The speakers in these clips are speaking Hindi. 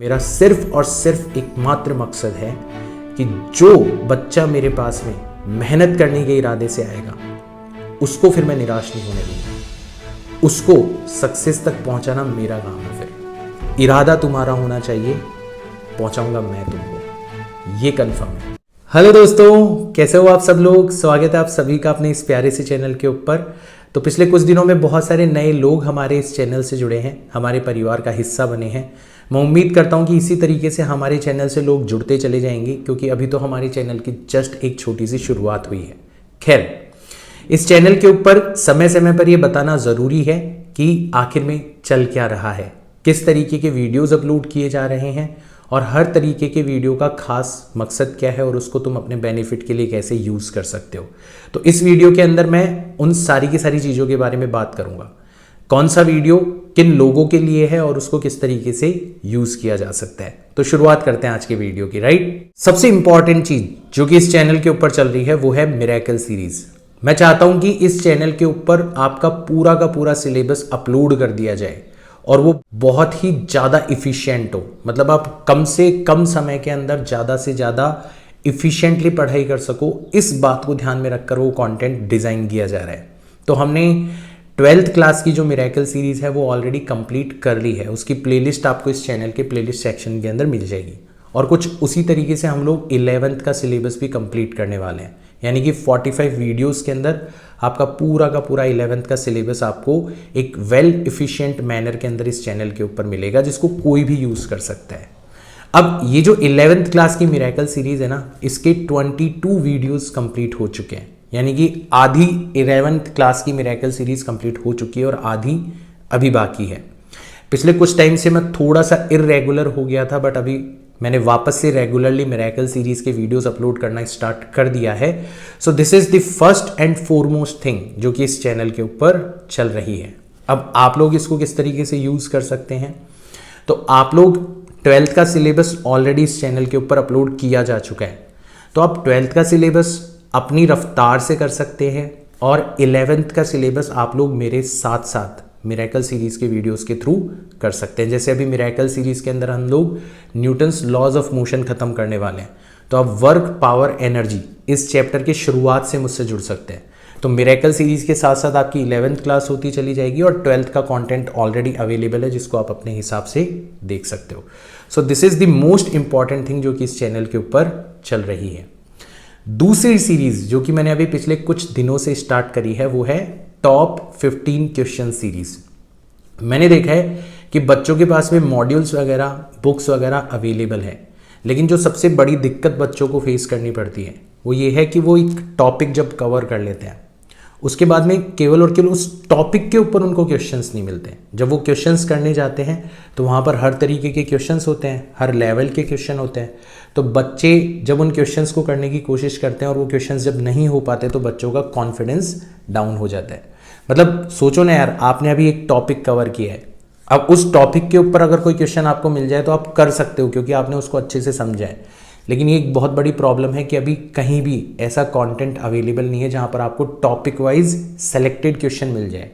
मेरा सिर्फ और सिर्फ एकमात्र मकसद है कि जो बच्चा मेरे पास में मेहनत करने के इरादे से आएगा उसको फिर मैं निराश नहीं होने दूंगा। उसको सक्सेस तक पहुंचाना मेरा काम है। फिर इरादा तुम्हारा होना चाहिए, पहुंचाऊंगा मैं तुमको, ये कंफर्म है। हेलो दोस्तों, कैसे हो आप सब लोग। स्वागत है आप सभी का अपने इस प्यारे से चैनल के ऊपर। तो पिछले कुछ दिनों में बहुत सारे नए लोग हमारे इस चैनल से जुड़े हैं, हमारे परिवार का हिस्सा बने हैं। मैं उम्मीद करता हूं कि इसी तरीके से हमारे चैनल से लोग जुड़ते चले जाएंगे, क्योंकि अभी तो हमारे चैनल की जस्ट एक छोटी सी शुरुआत हुई है। खैर, इस चैनल के ऊपर समय समय पर यह बताना ज़रूरी है कि आखिर में चल क्या रहा है, किस तरीके के वीडियोज़ अपलोड किए जा रहे हैं और हर तरीके के वीडियो का खास मकसद क्या है और उसको तुम अपने बेनिफिट के लिए कैसे यूज़ कर सकते हो। तो इस वीडियो के अंदर मैं उन सारी की सारी चीज़ों के बारे में बात करूँगा। कौन सा वीडियो किन लोगों के लिए है और उसको किस तरीके से यूज़ किया जा सकता है। तो शुरुआत करते हैं आज के वीडियो की। राइट, सबसे इंपॉर्टेंट चीज़ जो कि इस चैनल के ऊपर चल रही है वो है मिरेकल सीरीज़। मैं चाहता हूँ कि इस चैनल के ऊपर आपका पूरा का पूरा सिलेबस अपलोड कर दिया जाए और वो बहुत ही ज़्यादा इफ़िशिएंट हो। मतलब आप कम से कम समय के अंदर ज़्यादा से ज़्यादा इफ़िशिएंटली पढ़ाई कर सको, इस बात को ध्यान में रखकर वो कंटेंट डिज़ाइन किया जा रहा है। तो हमने 12th क्लास की जो मिरेकल सीरीज़ है वो ऑलरेडी कंप्लीट कर ली है। उसकी प्लेलिस्ट आपको इस चैनल के प्लेलिस्ट सेक्शन के अंदर मिल जाएगी। और कुछ उसी तरीके से हम लोग 11th का सिलेबस भी कंप्लीट करने वाले हैं, यानी कि 45 वीडियोस के अंदर आपका पूरा का पूरा 11th का सिलेबस आपको एक वेल इफिशिएंट मैनर के अंदर इस चैनल के ऊपर मिलेगा, जिसको कोई भी यूज़ कर सकता है। अब ये जो 11th क्लास की मिरेकल सीरीज़ है ना, इसके 22 वीडियोस कंप्लीट हो चुके हैं, यानी कि आधी 11th क्लास की मिरेकल सीरीज़ कंप्लीट हो चुकी है और आधी अभी बाकी है। पिछले कुछ टाइम से मैं थोड़ा सा इररेगुलर हो गया था, बट अभी मैंने वापस से रेगुलरली मिरेकल सीरीज़ के वीडियोस अपलोड करना स्टार्ट कर दिया है। So this is the first and foremost thing जो कि इस चैनल के ऊपर चल रही है। अब आप लोग इसको किस तरीके से यूज़ कर सकते हैं, तो आप लोग 12th का सिलेबस ऑलरेडी इस चैनल के ऊपर अपलोड किया जा चुका है, तो आप 12th का सिलेबस अपनी रफ्तार से कर सकते हैं और 11th का सिलेबस आप लोग मेरे साथ साथ मिरेकल सीरीज़ के वीडियोस के थ्रू कर सकते हैं। जैसे अभी मिरेकल सीरीज़ के अंदर हम लोग न्यूटन्स लॉज ऑफ मोशन ख़त्म करने वाले हैं, तो आप वर्क पावर एनर्जी इस चैप्टर की शुरुआत से मुझसे जुड़ सकते हैं। तो मिरेकल सीरीज़ के साथ साथ आपकी 11th क्लास होती चली जाएगी और 12th का कंटेंट ऑलरेडी अवेलेबल है, जिसको आप अपने हिसाब से देख सकते हो। So this is the most important thing जो कि इस चैनल के ऊपर चल रही है। दूसरी सीरीज़ जो कि मैंने अभी पिछले कुछ दिनों से स्टार्ट करी है वो है टॉप 15 क्वेश्चन सीरीज़। मैंने देखा है कि बच्चों के पास में मॉड्यूल्स वगैरह, बुक्स वगैरह अवेलेबल है, लेकिन जो सबसे बड़ी दिक्कत बच्चों को फेस करनी पड़ती है वो ये है कि वो एक टॉपिक जब कवर कर लेते हैं, उसके बाद में केवल और केवल उस टॉपिक के ऊपर उनको क्वेश्चंस नहीं मिलते। जब वो क्वेश्चंस करने जाते हैं तो वहाँ पर हर तरीके के क्वेश्चंस होते हैं, हर लेवल के क्वेश्चन होते हैं। तो बच्चे जब उन क्वेश्चंस को करने की कोशिश करते हैं और वो क्वेश्चंस जब नहीं हो पाते तो बच्चों का कॉन्फिडेंस डाउन हो जाता है। मतलब सोचो ना यार, आपने अभी एक टॉपिक कवर किया है, अब उस टॉपिक के ऊपर अगर कोई क्वेश्चन आपको मिल जाए तो आप कर सकते हो क्योंकि आपने उसको अच्छे से समझा है। लेकिन ये एक बहुत बड़ी प्रॉब्लम है कि अभी कहीं भी ऐसा कंटेंट अवेलेबल नहीं है जहां पर आपको टॉपिक वाइज सेलेक्टेड क्वेश्चन मिल जाए।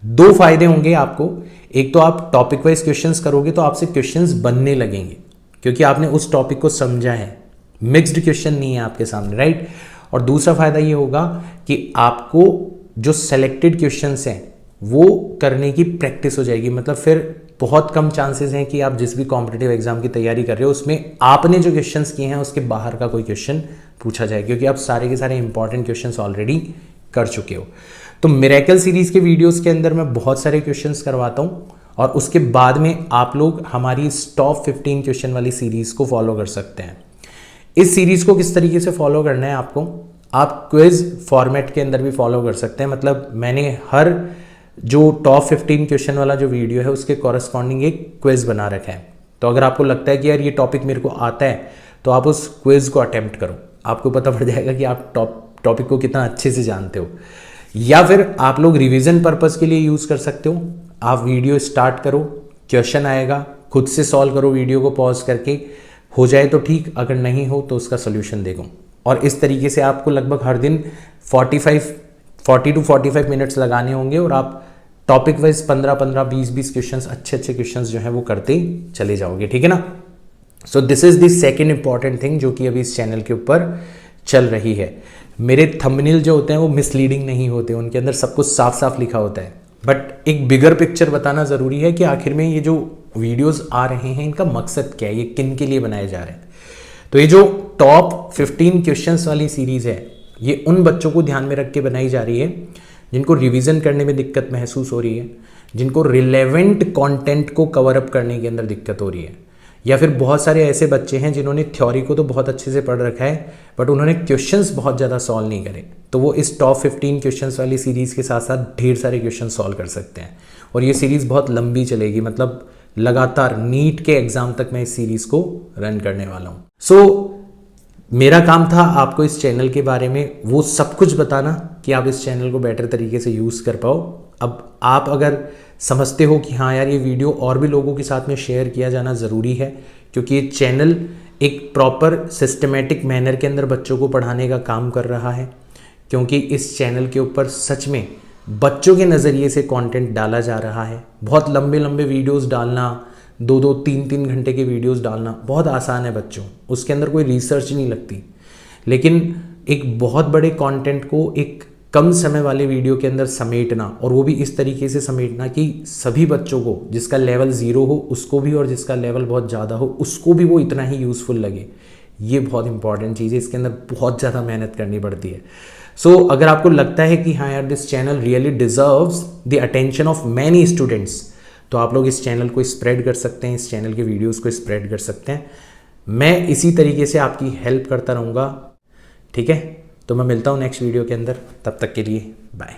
दो फायदे होंगे आपको, एक तो आप टॉपिक वाइज क्वेश्चंस करोगे तो आपसे क्वेश्चंस बनने लगेंगे क्योंकि आपने उस टॉपिक को समझा है, मिक्स्ड क्वेश्चन नहीं है आपके सामने, राइट। और दूसरा फायदा ये होगा कि आपको जो सेलेक्टेड क्वेश्चंस हैं वो करने की प्रैक्टिस हो जाएगी। मतलब फिर बहुत कम चांसेस हैं कि आप जिस भी कॉम्पिटिटिव एग्जाम की तैयारी कर रहे हो उसमें आपने जो क्वेश्चंस किए हैं उसके बाहर का कोई क्वेश्चन पूछा जाए, क्योंकि आप सारे के सारे इंपॉर्टेंट क्वेश्चंस ऑलरेडी कर चुके हो। तो मिरेकल सीरीज़ के वीडियोस के अंदर मैं बहुत सारे क्वेश्चंस करवाता हूँ और उसके बाद में आप लोग हमारी इस टॉप 15 क्वेश्चन वाली सीरीज़ को फॉलो कर सकते हैं। इस सीरीज़ को किस तरीके से फॉलो करना है आपको, आप क्विज फॉर्मेट के अंदर भी फॉलो कर सकते हैं। मतलब मैंने हर जो टॉप 15 क्वेश्चन वाला जो वीडियो है उसके कॉरस्पॉन्डिंग एक क्विज बना रखा है। तो अगर आपको लगता है कि यार ये टॉपिक मेरे को आता है तो आप उस क्विज को अटेम्प्ट करो, आपको पता पड़ जाएगा कि आप टॉपिक को कितना अच्छे से जानते हो। या फिर आप लोग रिवीजन पर्पज़ के लिए यूज़ कर सकते हो। आप वीडियो स्टार्ट करो, क्वेश्चन आएगा, खुद से सॉल्व करो, वीडियो को पॉज करके, हो जाए तो ठीक, अगर नहीं हो तो उसका सोल्यूशन देखो। और इस तरीके से आपको लगभग हर दिन 40 to 45 मिनट्स लगाने होंगे और आप टॉपिक वाइज 15-15, 20-20 क्वेश्चंस, अच्छे क्वेश्चंस जो है वो करते चले जाओगे, ठीक है ना। So this is the second important thing जो कि अभी इस चैनल के ऊपर चल रही है। मेरे थंबनेल जो होते हैं वो मिसलीडिंग नहीं होते, उनके अंदर सब कुछ साफ साफ लिखा होता है, बट एक बिगर पिक्चर बताना ज़रूरी है कि आखिर में ये जो वीडियोस आ रहे हैं इनका मकसद क्या है, ये किन के लिए बनाए जा रहे हैं। तो ये जो टॉप 15 क्वेश्चंस वाली सीरीज़ है ये उन बच्चों को ध्यान में रख के बनाई जा रही है जिनको रिवीजन करने में दिक्कत महसूस हो रही है, जिनको रिलेवेंट कंटेंट को कवर अप करने के अंदर दिक्कत हो रही है, या फिर बहुत सारे ऐसे बच्चे हैं जिन्होंने थ्योरी को तो बहुत अच्छे से पढ़ रखा है बट उन्होंने क्वेश्चंस बहुत ज़्यादा सॉल्व नहीं करे, तो वो इस टॉप 15 क्वेश्चंस वाली सीरीज़ के साथ साथ ढेर सारे क्वेश्चन सॉल्व कर सकते हैं। और ये सीरीज़ बहुत लंबी चलेगी, मतलब लगातार नीट के एग्ज़ाम तक मैं इस सीरीज़ को रन करने वाला हूँ। सो मेरा काम था आपको इस चैनल के बारे में वो सब कुछ बताना कि आप इस चैनल को बेटर तरीके से यूज़ कर पाओ। अब आप अगर समझते हो कि हाँ यार ये वीडियो और भी लोगों के साथ में शेयर किया जाना ज़रूरी है, क्योंकि ये चैनल एक प्रॉपर सिस्टमेटिक मैनर के अंदर बच्चों को पढ़ाने का काम कर रहा है, क्योंकि इस चैनल के ऊपर सच में बच्चों के नज़रिए से कंटेंट डाला जा रहा है। बहुत लंबे लंबे वीडियोस डालना, 2-2, 3-3 घंटे के वीडियोस डालना बहुत आसान है बच्चों, उसके अंदर कोई रिसर्च नहीं लगती, लेकिन एक बहुत बड़े कंटेंट को एक कम समय वाले वीडियो के अंदर समेटना, और वो भी इस तरीके से समेटना कि सभी बच्चों को, जिसका लेवल 0 हो उसको भी और जिसका लेवल बहुत ज़्यादा हो उसको भी वो इतना ही यूज़फुल लगे, ये बहुत इंपॉर्टेंट चीज़ है। इसके अंदर बहुत ज़्यादा मेहनत करनी पड़ती है। सो अगर आपको लगता है कि हाँ यार this channel really deserves the attention of many students, तो आप लोग इस चैनल को स्प्रेड कर सकते हैं, इस चैनल के वीडियोज़ को स्प्रेड कर सकते हैं। मैं इसी तरीके से आपकी हेल्प करता रहूँगा, ठीक है। तो मैं मिलता हूँ नेक्स्ट वीडियो के अंदर, तब तक के लिए बाय।